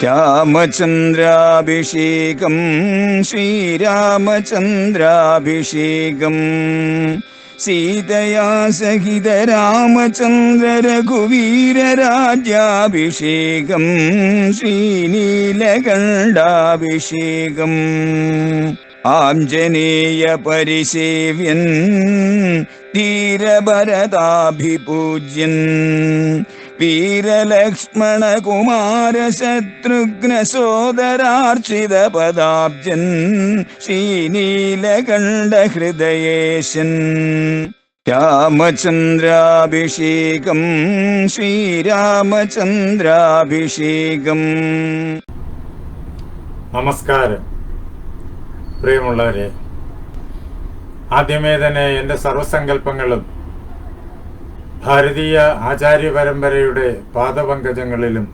രാമചന്ദ്രാഭിഷേകം ശ്രീരാമചന്ദ്രാഭിഷേകം സീതയാ സഹിത രാമചന്ദ്ര രഘുവീരരാജ്യാഭിഷേകം ശ്രീനീലകണ്ഠാഭിഷേകം ആഞ്ജനേയ പരിസേവ്യൻ ധീരഭരതാഭിപൂജ്യൻ വീരലക്ഷ്മണ കുമാര ശത്രുഘ്ന സോദരാർച്ചിത പദാബ്ജൻ ശ്രീനീലകണ്ഠ ഹൃദയേശൻ രാമചന്ദ്രാഭിഷേകം ശ്രീരാമചന്ദ്രാഭിഷേകം. നമസ്കാരം പ്രിയമുള്ളവരെ, ആദ്യമേ തന്നെ എൻ്റെ സർവസങ്കല്പങ്ങളും ഭാരതീയ ആചാര്യ പരമ്പരയുടെ പാദപങ്കജങ്ങളിലും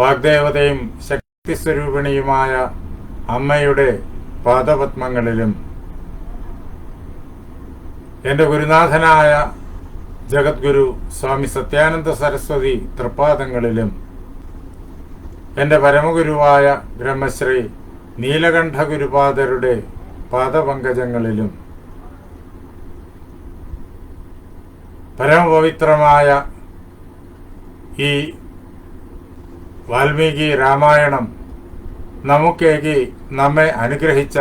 വാഗ്ദേവതയും ശക്തിസ്വരൂപിണിയുമായ അമ്മയുടെ പാദപത്മങ്ങളിലും എൻ്റെ ഗുരുനാഥനായ ജഗദ്ഗുരു സ്വാമി സത്യാനന്ദ സരസ്വതി തൃപ്പാദങ്ങളിലും എൻ്റെ പരമഗുരുവായ ബ്രഹ്മശ്രീ നീലകണ്ഠ ഗുരുപാദരുടെ പാദപങ്കജങ്ങളിലും പരമപവിത്രമായ ഈ വാൽമീകി രാമായണം നമുക്കേകി നമ്മെ അനുഗ്രഹിച്ച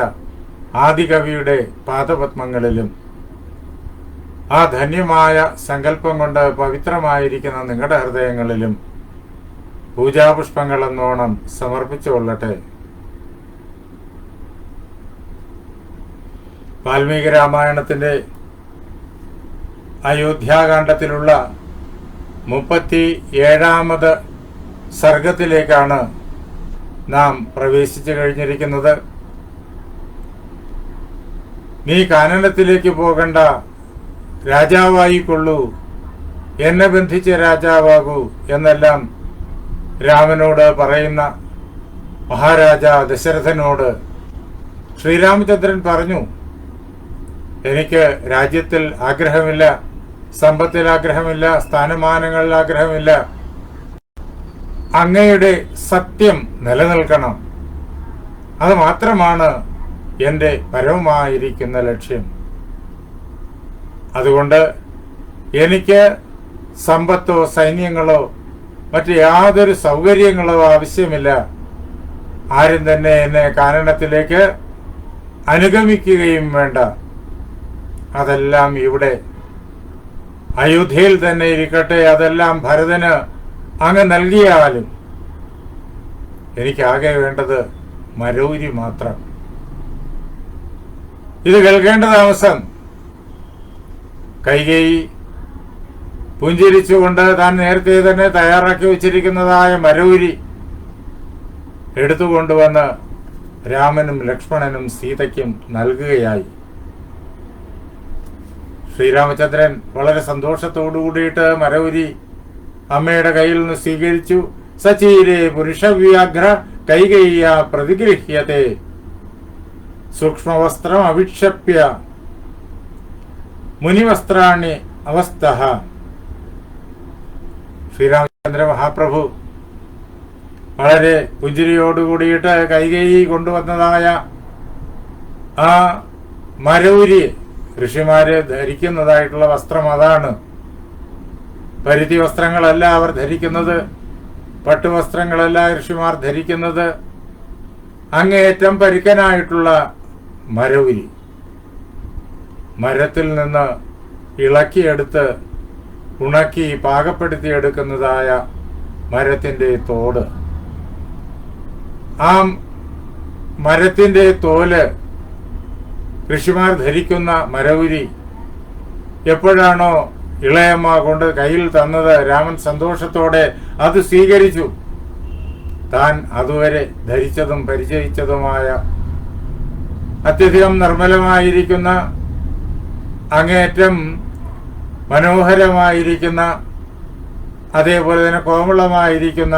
ആദികവിയുടെ പാദപത്മങ്ങളിലും ആ ധന്യമായ സങ്കല്പം കൊണ്ട് പവിത്രമായിരിക്കുന്ന നിങ്ങളുടെ ഹൃദയങ്ങളിലും പൂജാപുഷ്പങ്ങളെന്നോണം സമർപ്പിച്ചുകൊള്ളട്ടെ. വാൽമീകി രാമായണത്തിൻ്റെ അയോധ്യാകാന്ഡത്തിലുള്ള 37ാമത് സർഗത്തിലേക്കാണ് നാം പ്രവേശിച്ചു കഴിഞ്ഞിരിക്കുന്നത്. നീ കാനനത്തിലേക്ക് പോകണ്ട, രാജാവായിക്കൊള്ളൂ, എന്നെ ബന്ധിച്ച് രാജാവാകൂ എന്നെല്ലാം രാമനോട് പറയുന്ന മഹാരാജ ദശരഥനോട് ശ്രീരാമചന്ദ്രൻ പറഞ്ഞു, എനിക്ക് രാജ്യത്തിൽ ആഗ്രഹമില്ല, സമ്പത്തിൽ ആഗ്രഹമില്ല, സ്ഥാനമാനങ്ങളിൽ ആഗ്രഹമില്ല, അങ്ങയുടെ സത്യം നിലനിൽക്കണം, അത് മാത്രമാണ് എൻ്റെ പരമമായിരിക്കുന്ന ലക്ഷ്യം. അതുകൊണ്ട് എനിക്ക് സമ്പത്തോ സൈന്യങ്ങളോ മറ്റ് യാതൊരു സൗകര്യങ്ങളോ ആവശ്യമില്ല. ആരും തന്നെ എന്നെ കാനനത്തിലേക്ക് അനുഗമിക്കുകയും വേണ്ട. അതെല്ലാം ഇവിടെ അയോധ്യയിൽ തന്നെ ഇരിക്കട്ടെ, അതെല്ലാം ഭരതന് അങ്ങ് നൽകിയാലും എനിക്കാകെ വേണ്ടത് മരൗരി മാത്രം. ഇത് കേൾക്കേണ്ട താമസം കൈകേയി പുഞ്ചിരിച്ചുകൊണ്ട് താൻ നേരത്തെ തന്നെ തയ്യാറാക്കി വച്ചിരിക്കുന്നതായ മരൗരി എടുത്തുകൊണ്ടുവന്ന് രാമനും ലക്ഷ്മണനും സീതയ്ക്കും നൽകുകയായി. ശ്രീരാമചന്ദ്രൻ വളരെ സന്തോഷത്തോടു കൂടിയിട്ട് മരൗരി അമ്മയുടെ കയ്യിൽ നിന്ന് സ്വീകരിച്ചു. സചീരേ പുരുഷവ്യാഘ്ര കൈകയ്യ പ്രതിഗൃഹ്യത്തെ സൂക്ഷ്മവസ്ത്രം അവിക്ഷപ്യ മുനിവസ്ത്രാണി അവസ്ഥ. ശ്രീരാമചന്ദ്ര മഹാപ്രഭു വളരെ പുഞ്ചിരിയോടുകൂടിയിട്ട് കൈകേയി കൊണ്ടുവന്നതായ ആ മരൗരി, ഋഷിമാര് ധരിക്കുന്നതായിട്ടുള്ള വസ്ത്രം അതാണ്. പരുത്തി വസ്ത്രങ്ങളല്ല അവർ ധരിക്കുന്നത്, പട്ടുവസ്ത്രങ്ങളല്ല ഋഷിമാർ ധരിക്കുന്നത്. അങ്ങേയറ്റം പരുക്കനായിട്ടുള്ള മരൗരി, മരത്തിൽ നിന്ന് ഇളക്കിയെടുത്ത് ഉണക്കി പാകപ്പെടുത്തിയെടുക്കുന്നതായ മരത്തിൻ്റെ തോട്. ആ മരത്തിൻ്റെ തോല് ഋഷിമാർ ധരിക്കുന്ന മരൗരി എപ്പോഴാണോ ഇളയമ്മ കൊണ്ട് കയ്യിൽ തന്നത്, രാമൻ സന്തോഷത്തോടെ അത് സ്വീകരിച്ചു. താൻ അതുവരെ ധരിച്ചതും പരിചയിച്ചതുമായ അത്യധികം നിർമ്മലമായിരിക്കുന്ന, അങ്ങേയറ്റം മനോഹരമായിരിക്കുന്ന, അതേപോലെ തന്നെ കോമളമായിരിക്കുന്ന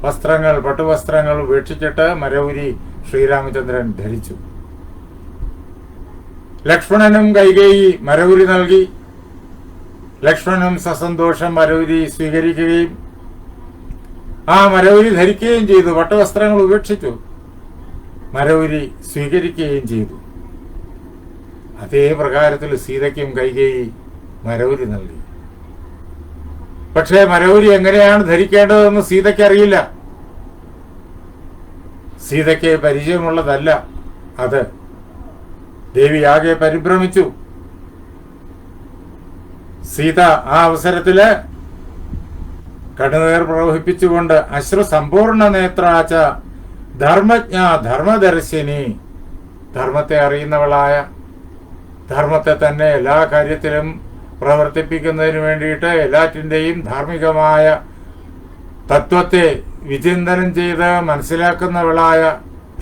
വസ്ത്രങ്ങൾ, പട്ടുവസ്ത്രങ്ങൾ ഉപേക്ഷിച്ചിട്ട് മരൗരി ശ്രീരാമചന്ദ്രൻ ധരിച്ചു. ലക്ഷ്മണനും കൈകേയി മരൗരി നൽകി. ലക്ഷ്മണനും സസന്തോഷം മരൗരി സ്വീകരിക്കുകയും ആ മരവുരി ധരിക്കുകയും ചെയ്തു. പട്ടുവസ്ത്രങ്ങൾ ഉപേക്ഷിച്ചു, മരവുരി സ്വീകരിക്കുകയും ചെയ്തു. അതേ പ്രകാരത്തിൽ സീതയ്ക്കും കൈകേയി മരവുരി നൽകി. പക്ഷേ മരവുരി എങ്ങനെയാണ് ധരിക്കേണ്ടതെന്ന് സീതയ്ക്ക് അറിയില്ല. സീതയ്ക്ക് പരിചയമുള്ളതല്ല അത്. ദേവി ആകെ പരിഭ്രമിച്ചു. സീത ആ അവസരത്തില് കണ്ണുനീർ പ്രവഹിപ്പിച്ചുകൊണ്ട് അശ്രു സമ്പൂർണ്ണ നേത്രാച്ച ധർമ്മജ്ഞ ധർമ്മദർശിനി, ധർമ്മത്തെ അറിയുന്നവളായ, ധർമ്മത്തെ തന്നെ എല്ലാ കാര്യത്തിലും പ്രവർത്തിപ്പിക്കുന്നതിന് വേണ്ടിയിട്ട് എല്ലാറ്റിൻ്റെയും ധാർമ്മികമായ തത്വത്തെ വിചിന്തനം ചെയ്ത് മനസ്സിലാക്കുന്നവളായ,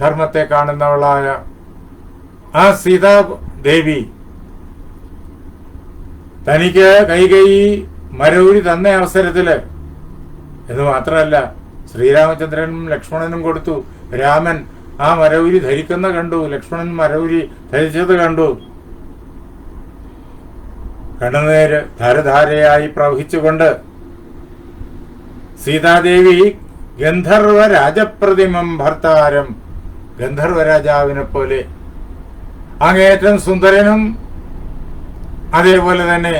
ധർമ്മത്തെ കാണുന്നവളായ ആ സീതാദേവി തനിക്ക് കൈകേയി മരവുരി തന്ന അവസരത്തില് എന്ന് മാത്രമല്ല, ശ്രീരാമചന്ദ്രനും ലക്ഷ്മണനും കൊടുത്തു. രാമൻ ആ മരവുരി ധരിക്കുന്ന കണ്ടു, ലക്ഷ്മണൻ മരവുരി ധരിച്ചത് കണ്ടു. കണ്ണുനീര് ധാരധാരയായി പ്രവഹിച്ചുകൊണ്ട് സീതാദേവി ഗന്ധർവ രാജപ്രതിമം ഭർത്താരം, ഗന്ധർവരാജാവിനെ പോലെ അങ്ങേറ്റം സുന്ദരനും അതേപോലെ തന്നെ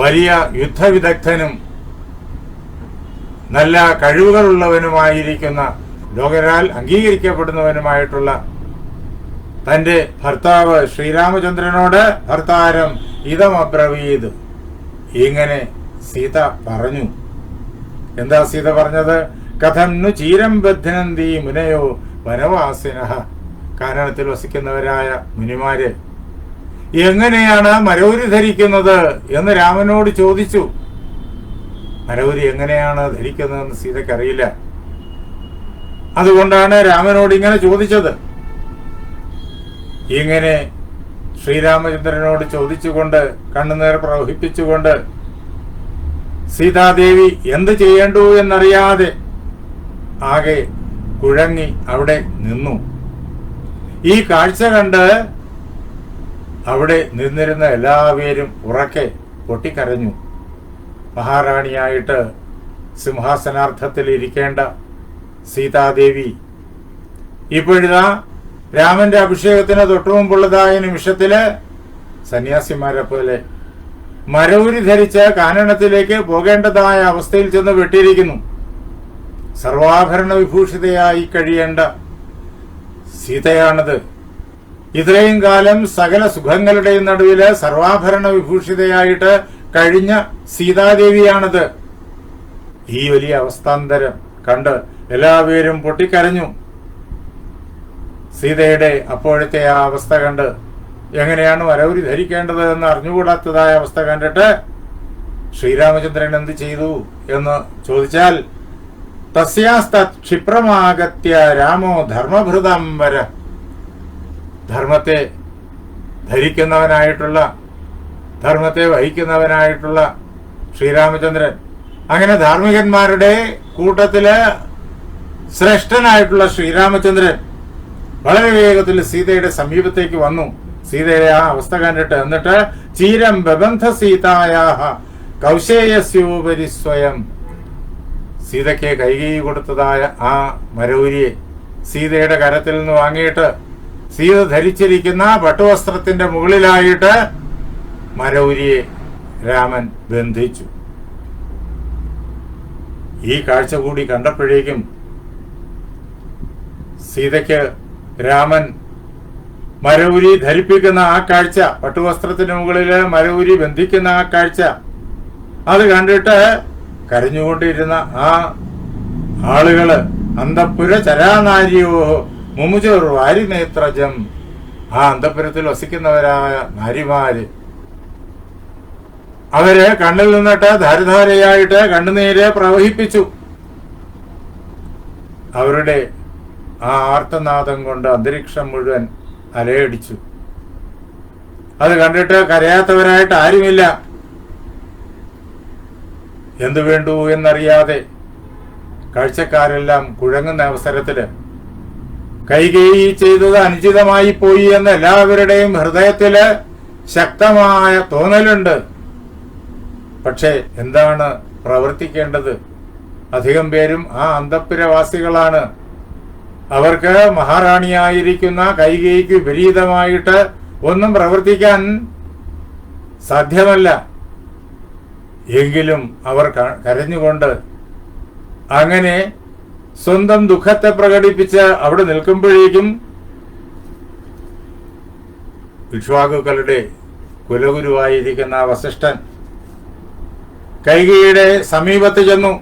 വലിയ യുദ്ധവിദഗ്ധനും നല്ല കഴിവുകളുള്ളവനുമായിരിക്കുന്ന, ലോകരാൽ അംഗീകരിക്കപ്പെടുന്നവനുമായിട്ടുള്ള തന്റെ ഭർത്താവ് ശ്രീരാമചന്ദ്രനോട് ഭർത്താരം ഇതമബ്രവീത്, ഇങ്ങനെ സീത പറഞ്ഞു. എന്താ സീത പറഞ്ഞത്? കഥം നു ചീരം ബധ്നന്തി മുനയോ വനവാസിനഃ, കാനനത്തിൽ വസിക്കുന്നവരായ മുനിമാര് എങ്ങനെയാണ് മരവുരി ധരിക്കുന്നത് എന്ന് രാമനോട് ചോദിച്ചു. മരവുരി എങ്ങനെയാണ് ധരിക്കുന്നതെന്ന് സീതയ്ക്കറിയില്ല. അതുകൊണ്ടാണ് രാമനോട് ഇങ്ങനെ ചോദിച്ചത്. ഇങ്ങനെ ശ്രീരാമചന്ദ്രനോട് ചോദിച്ചുകൊണ്ട് കണ്ണുനീർ പ്രവഹിപ്പിച്ചുകൊണ്ട് സീതാദേവി എന്ത് ചെയ്യേണ്ടു എന്നറിയാതെ ആകെ കുഴങ്ങി അവിടെ നിന്നു. ഈ കാഴ്ച കണ്ട് അവിടെ നിന്നിരുന്ന എല്ലാവരും ഉറക്കെ പൊട്ടിക്കരഞ്ഞു. മഹാറാണിയായിട്ട് സിംഹാസനാർത്ഥത്തിൽ ഇരിക്കേണ്ട സീതാദേവി ഇപ്പോഴിതാ രാമന്റെ അഭിഷേകത്തിന് തൊട്ടുമുമ്പുള്ളതായ നിമിഷത്തില് സന്യാസിമാരെ പോലെ മരവുരി ധരിച്ച് കാനനത്തിലേക്ക് പോകേണ്ടതായ അവസ്ഥയിൽ ചെന്ന് വെട്ടിയിരിക്കുന്നു. സർവാഭരണ വിഭൂഷിതയായി കഴിയേണ്ട സീതയാണത്. ഇത്രയും കാലം സകല സുഖങ്ങളുടെയും നടുവില് സർവാഭരണ വിഭൂഷിതയായിട്ട് കഴിഞ്ഞ സീതാദേവിയാണത്. ഈ വലിയ അവസ്ഥാന്തരം കണ്ട് എല്ലാവരും പൊട്ടിക്കരഞ്ഞു. സീതയുടെ അപ്പോഴത്തെ ആ അവസ്ഥ കണ്ട്, എങ്ങനെയാണ് മരവുരി ധരിക്കേണ്ടത് എന്ന് അറിഞ്ഞുകൂടാത്തതായ അവസ്ഥ കണ്ടിട്ട് ശ്രീരാമചന്ദ്രൻ എന്ത് ചെയ്തു എന്ന് ചോദിച്ചാൽ, തസ്യാസ്തത് ക്ഷിപ്രമാഗത്യ രാമോ ധർമ്മഭൃതം വര, ധർമ്മത്തെ ധരിക്കുന്നവനായിട്ടുള്ള, ധർമ്മത്തെ വഹിക്കുന്നവനായിട്ടുള്ള ശ്രീരാമചന്ദ്രൻ, അങ്ങനെ ധാർമ്മികന്മാരുടെ കൂട്ടത്തില് ശ്രേഷ്ഠനായിട്ടുള്ള ശ്രീരാമചന്ദ്രൻ വളരെ വേഗത്തിൽ സീതയുടെ സമീപത്തേക്ക് വന്നു. സീതയുടെ ആ അവസ്ഥ കണ്ടിട്ട് എന്നിട്ട് ചീരം ബബന്ധ സീതായാഹ കൗശേയസ്യോപരി സ്വയം, സീതയ്ക്ക് കൈകൈ കൊടുത്തതായ ആ മരവുരിയെ സീതയുടെ കരത്തിൽ നിന്ന് വാങ്ങിയിട്ട് സീത ധരിച്ചിരിക്കുന്ന പട്ടുവസ്ത്രത്തിന്റെ മുകളിലായിട്ട് മരവുരിയെ രാമൻ ബന്ധിച്ചു. ഈ കാഴ്ച കൂടി കണ്ടപ്പോഴേക്കും സീതയ്ക്ക് രാമൻ മരവുരി ധരിപ്പിക്കുന്ന ആ കാഴ്ച, പട്ടുവസ്ത്രത്തിന് മുകളില് മരവുരി ബന്ധിക്കുന്ന ആ കാഴ്ച, അത് കണ്ടിട്ട് കരഞ്ഞുകൊണ്ടിരുന്ന ആ ആളുകള് അന്തപുര ചരാനാരിയോ മുമുചോർ വാരിനേത്രജം, ആ അന്തപുരത്തിൽ വസിക്കുന്നവരായ നാരിമാര് അവര് കണ്ണിൽ നിന്നിട്ട് ധാരധാരയായിട്ട് കണ്ണുനീര് പ്രവഹിപ്പിച്ചു. അവരുടെ ആ ആർത്തനാദം കൊണ്ട് അന്തരീക്ഷം മുഴുവൻ അലയടിച്ചു. അത് കണ്ടിട്ട് കരയാത്തവരായിട്ട് ആരുമില്ല. എന്തു വേണ്ടു എന്നറിയാതെ കാഴ്ചക്കാരെല്ലാം കുഴങ്ങുന്ന അവസരത്തില് കൈകേയി ചെയ്തത് അനുചിതമായി പോയി എന്ന് എല്ലാവരുടെയും ഹൃദയത്തില് ശക്തമായ തോന്നലുണ്ട്. പക്ഷേ എന്താണ് പ്രവർത്തിക്കേണ്ടത്? അധികം പേരും ആ അന്തഃപുരവാസികളാണ്. അവർക്ക് മഹാറാണിയായിരിക്കുന്ന കൈകേയിക്ക് വിപരീതമായിട്ട് ഒന്നും പ്രവർത്തിക്കാൻ സാധ്യമല്ല. എങ്കിലും അവർ കരഞ്ഞുകൊണ്ട് അങ്ങനെ സ്വന്തം ദുഃഖത്തെ പ്രകടിപ്പിച്ച് അവിടെ നിൽക്കുമ്പോഴേക്കും ഇക്ഷ്വാകുക്കളുടെ കുലഗുരുവായിരിക്കുന്ന വസിഷ്ഠൻ കൈകേയിയുടെ സമീപത്ത് ചെന്നു.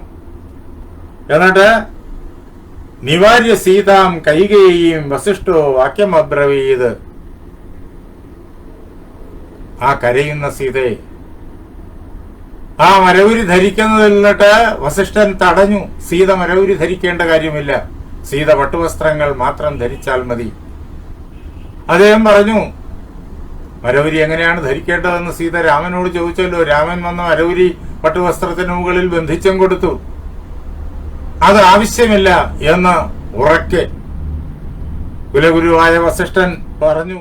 എന്നിട്ട് നിവാര്യ സീതാം കൈകേയിയും വസിഷ്ഠോ വാക്യമബ്രവീത്. ആ കരയുന്ന സീതയെ ആ മരവുരി ധരിക്കുന്നതിൽ നിന്നിട്ട് വസിഷ്ഠൻ തടഞ്ഞു. സീത മരവുരി ധരിക്കേണ്ട കാര്യമില്ല, സീത പട്ടുവസ്ത്രങ്ങൾ മാത്രം ധരിച്ചാൽ മതി. അദ്ദേഹം പറഞ്ഞു, മരവുരി എങ്ങനെയാണ് ധരിക്കേണ്ടതെന്ന് സീത രാമനോട് ചോദിച്ചല്ലോ. രാമൻ വന്ന മരവുരി പട്ടുവസ്ത്രത്തിന് മുകളിൽ ബന്ധിച്ചും കൊടുത്തു. അത് ആവശ്യമില്ല എന്ന് ഉറക്കെ കുലഗുരുവായ വസിഷ്ഠൻ പറഞ്ഞു.